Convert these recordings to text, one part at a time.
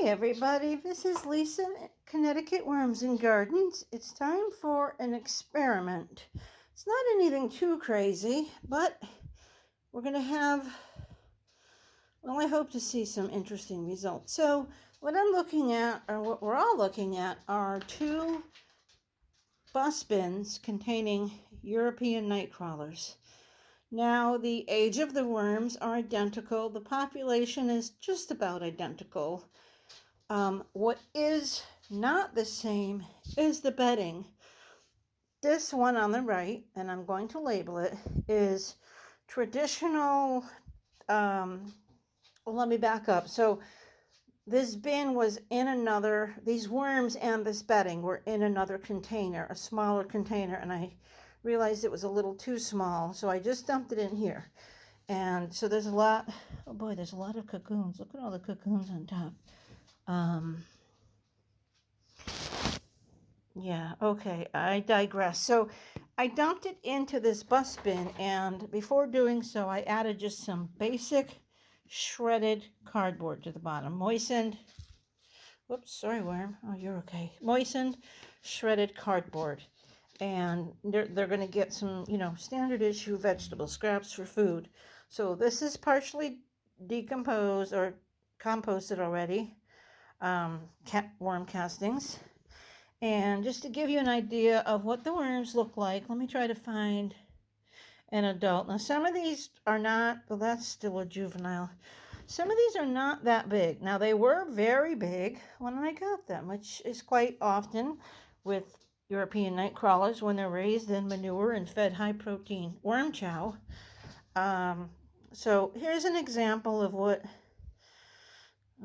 Hi everybody, this is Lisa, Connecticut Worms and Gardens. It's time for an experiment. It's not anything too crazy, but we're going to have, well, I hope to see some interesting results. So what I'm looking at, or what we're all looking at, are two bus bins containing European night crawlers. Now, the age of the worms are identical. The population is just about identical. What is not the same is the bedding. This one on the right, and I'm going to label it, is traditional. Well, let me back up. So this bin was in another, these worms and this bedding were in another container, a smaller container, and I realized it was a little too small, so I just dumped it in here. And so there's a lot, oh boy, there's a lot of cocoons. Look at all the cocoons on top. Yeah, okay, I digress. So I dumped it into this bus bin, and before doing so, I added just some basic shredded cardboard to the bottom. Moistened, whoops, sorry, worm. Oh, you're okay. Moistened, shredded cardboard. And they're going to get some, standard issue vegetable scraps for food. So this is partially decomposed or composted already, worm castings. And just to give you an idea of what the worms look like, let me try to find an adult. Now, some of these are not, well, that's still a juvenile. Some of these are not that big. Now, they were very big when I got them, which is quite often with European night crawlers when they're raised in manure and fed high-protein worm chow. So here's an example of what,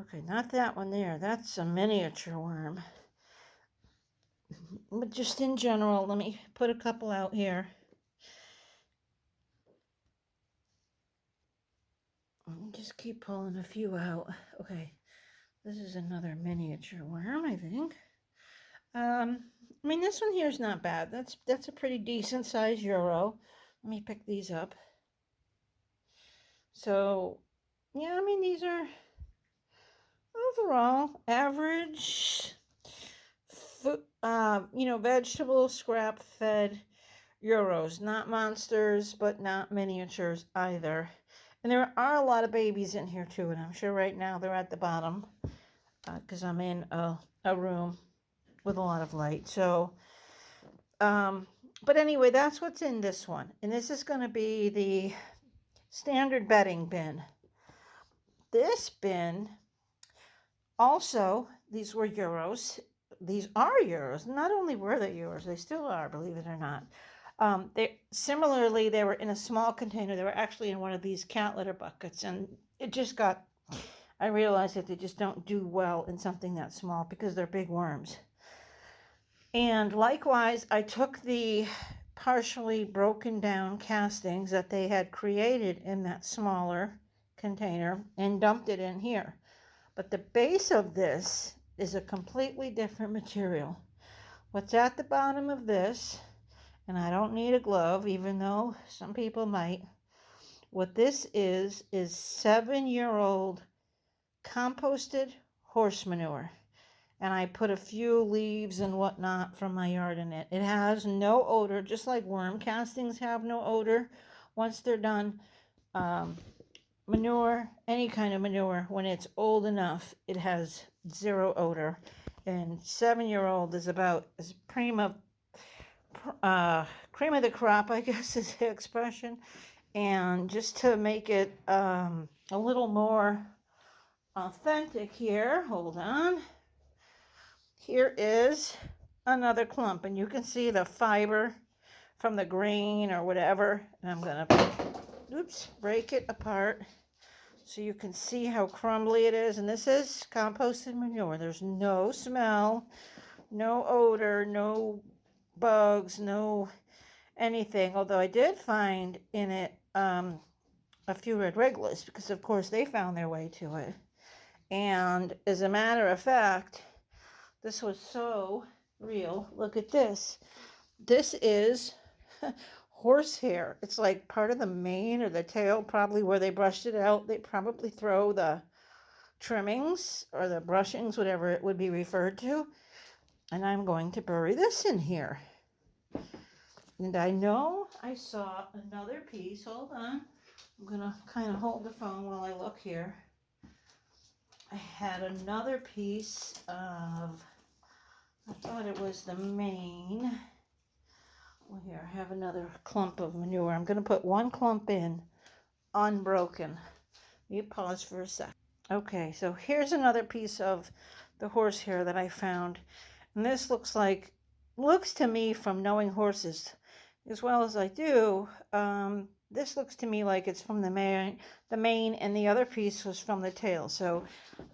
okay, not that one there. That's a miniature worm. But just in general, let me put a couple out here. Just keep pulling a few out. Okay, this is another miniature worm, I think. I mean, this one here is not bad. That's a pretty decent size Euro. Let me pick these up. So, yeah, I mean, these are overall average, vegetable scrap fed Euros. Not monsters, but not miniatures either. And there are a lot of babies in here too, and I'm sure right now they're at the bottom because I'm in a room with a lot of light. So, but anyway, that's what's in this one. And this is going to be the standard bedding bin. This bin, also, these were Euros. These are Euros. Not only were they Euros, they still are, believe it or not. Similarly, they were in a small container. They were actually in one of these cat litter buckets, and I realized that they just don't do well in something that small because they're big worms. And likewise, I took the partially broken down castings that they had created in that smaller container and dumped it in here. But the base of this is a completely different material. What's at the bottom of this, and I don't need a glove, even though some people might. What this is 7-year-old composted horse manure. And I put a few leaves and whatnot from my yard in it. It has no odor, just like worm castings have no odor once they're done. Manure, any kind of manure, when it's old enough, it has zero odor. And 7-year-old is about as cream of the crop, I guess is the expression. And just to make it a little more authentic here, hold on. Here is another clump, and you can see the fiber from the grain or whatever. And I'm going to, break it apart so you can see how crumbly it is. And this is composted manure. There's no smell, no odor, no bugs, no anything. Although I did find in it a few red wrigglers because, of course, they found their way to it. And as a matter of fact, this was so real. Look at this. This is horsehair. It's like part of the mane or the tail, probably where they brushed it out. They probably throw the trimmings or the brushings, whatever it would be referred to. And I'm going to bury this in here. And I know I saw another piece. Hold on. I'm going to kind of hold the phone while I look here. I had another piece of, I thought it was the main. Well, here, I have another clump of manure. I'm going to put one clump in, unbroken. Let me pause for a sec. Okay, so here's another piece of the horsehair that I found. And this looks to me, from knowing horses as well as I do, this looks to me like it's from the mane, and the other piece was from the tail. So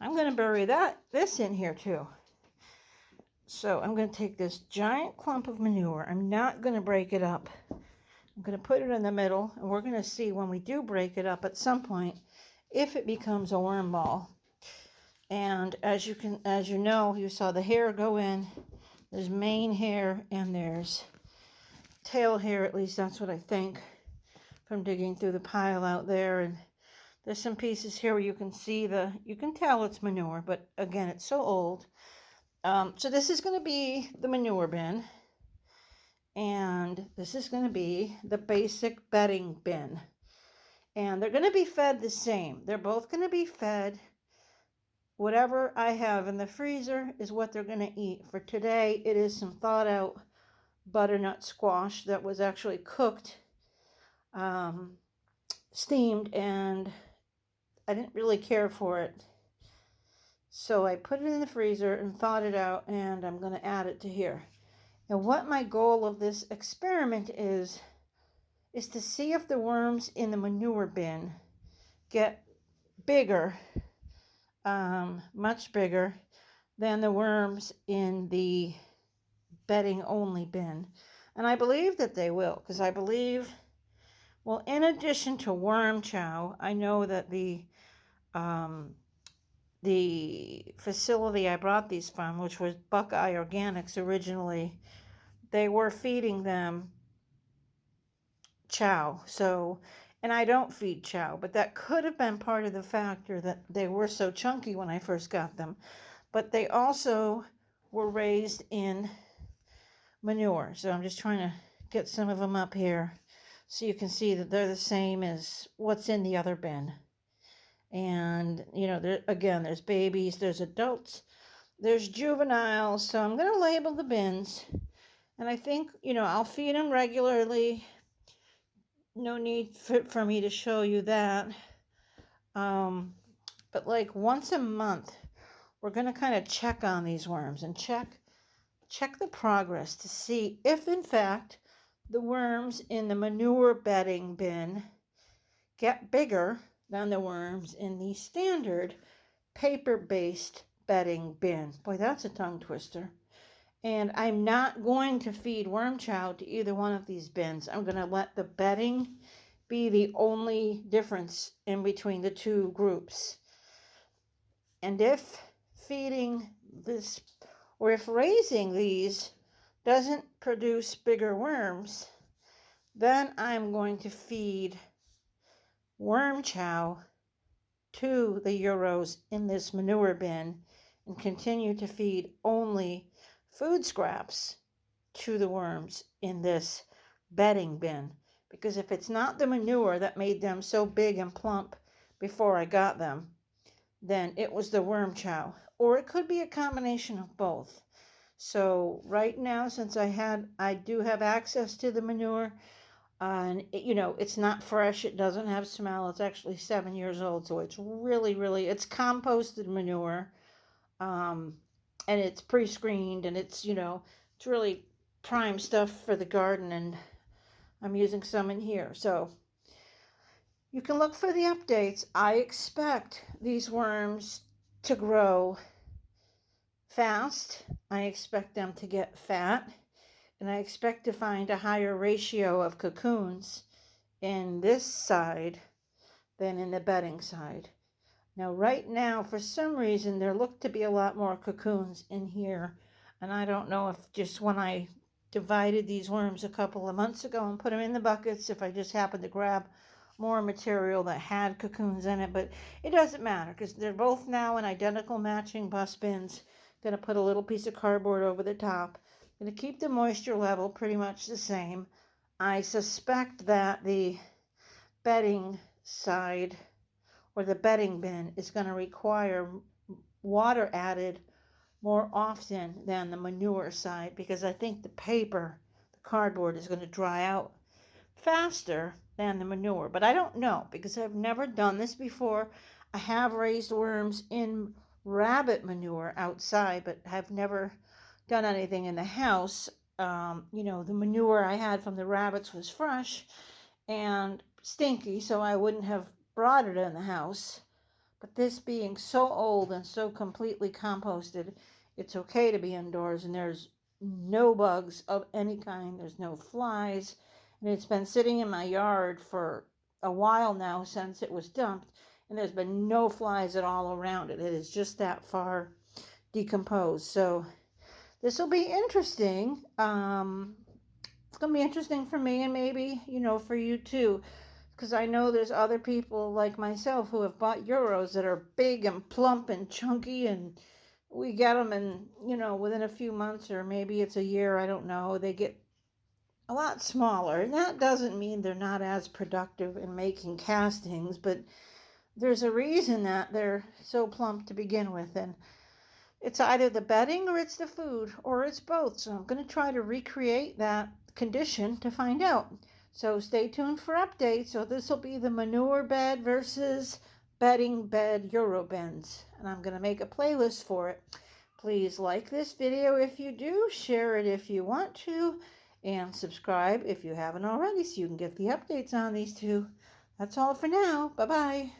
I'm going to bury this in here too. So I'm going to take this giant clump of manure. I'm not going to break it up. I'm going to put it in the middle, and we're going to see when we do break it up at some point if it becomes a worm ball. And as you know, you saw the hair go in. There's mane hair and there's tail hair, at least that's what I think from digging through the pile out there. And there's some pieces here where you can see you can tell it's manure, but again, it's so old. So this is going to be the manure bin, and this is going to be the basic bedding bin. And they're going to be fed the same. They're both going to be fed. Whatever I have in the freezer is what they're going to eat. For today, it is some thawed out butternut squash that was actually cooked, steamed, and I didn't really care for it. So I put it in the freezer and thawed it out, and I'm going to add it to here. And what my goal of this experiment is to see if the worms in the manure bin get bigger, much bigger than the worms in the bedding only bin. And I believe that they will, because I believe, well, in addition to worm chow, I know that the facility I brought these from, which was Buckeye Organics originally, they were feeding them chow. So, and I don't feed chow, but that could have been part of the factor that they were so chunky when I first got them. But they also were raised in manure. So I'm just trying to get some of them up here so you can see that they're the same as what's in the other bin. And, you know, there's babies, there's adults, there's juveniles. So I'm going to label the bins. And I think, you know, I'll feed them regularly. No need for me to show you that. But like once a month, we're going to kind of check on these worms and check the progress to see if, in fact, the worms in the manure bedding bin get bigger than the worms in the standard paper-based bedding bin. Boy, that's a tongue twister. And I'm not going to feed worm chow to either one of these bins. I'm going to let the bedding be the only difference in between the two groups. And if feeding this, or if raising these doesn't produce bigger worms, then I'm going to feed worm chow to the Euros in this manure bin and continue to feed only food scraps to the worms in this bedding bin. Because if it's not the manure that made them so big and plump before I got them, then it was the worm chow. Or it could be a combination of both. So right now, since I do have access to the manure, and you know, it's not fresh, it doesn't have smell, it's actually 7 years old, so it's really, it's composted manure, and it's pre-screened, and it's, you know, it's really prime stuff for the garden, and I'm using some in here. So you can look for the updates. I expect these worms to grow fast. I expect them to get fat. And I expect to find a higher ratio of cocoons in this side than in the bedding side. Now, right now, for some reason, there look to be a lot more cocoons in here. And I don't know if just when I divided these worms a couple of months ago and put them in the buckets, if I just happened to grab more material that had cocoons in it, but it doesn't matter because they're both now in identical matching bus bins. Going to put a little piece of cardboard over the top. Going to keep the moisture level pretty much the same. I suspect that the bedding side or the bedding bin is going to require water added more often than the manure side because I think the paper, the cardboard, is going to dry out faster than the manure. But I don't know because I've never done this before. I have raised worms in rabbit manure outside, but have never done anything in the house. The manure I had from the rabbits was fresh and stinky, so I wouldn't have brought it in the house. But this being so old and so completely composted, it's okay to be indoors, and there's no bugs of any kind. There's no flies, and it's been sitting in my yard for a while now since it was dumped, and there's been no flies at all around it. It is just that far decomposed. So this will be interesting. It's going to be interesting for me and maybe, for you too. Because I know there's other people like myself who have bought euros that are big and plump and chunky, and we get them and, within a few months or maybe it's a year, I don't know, they get a lot smaller. And that doesn't mean they're not as productive in making castings, but there's a reason that they're so plump to begin with. And it's either the bedding or it's the food or it's both. So I'm going to try to recreate that condition to find out. So stay tuned for updates. So this will be the manure bed versus bedding bed Euro bends. And I'm going to make a playlist for it. Please like this video if you do, share it if you want to, and subscribe if you haven't already so you can get the updates on these two. That's all for now. Bye-bye.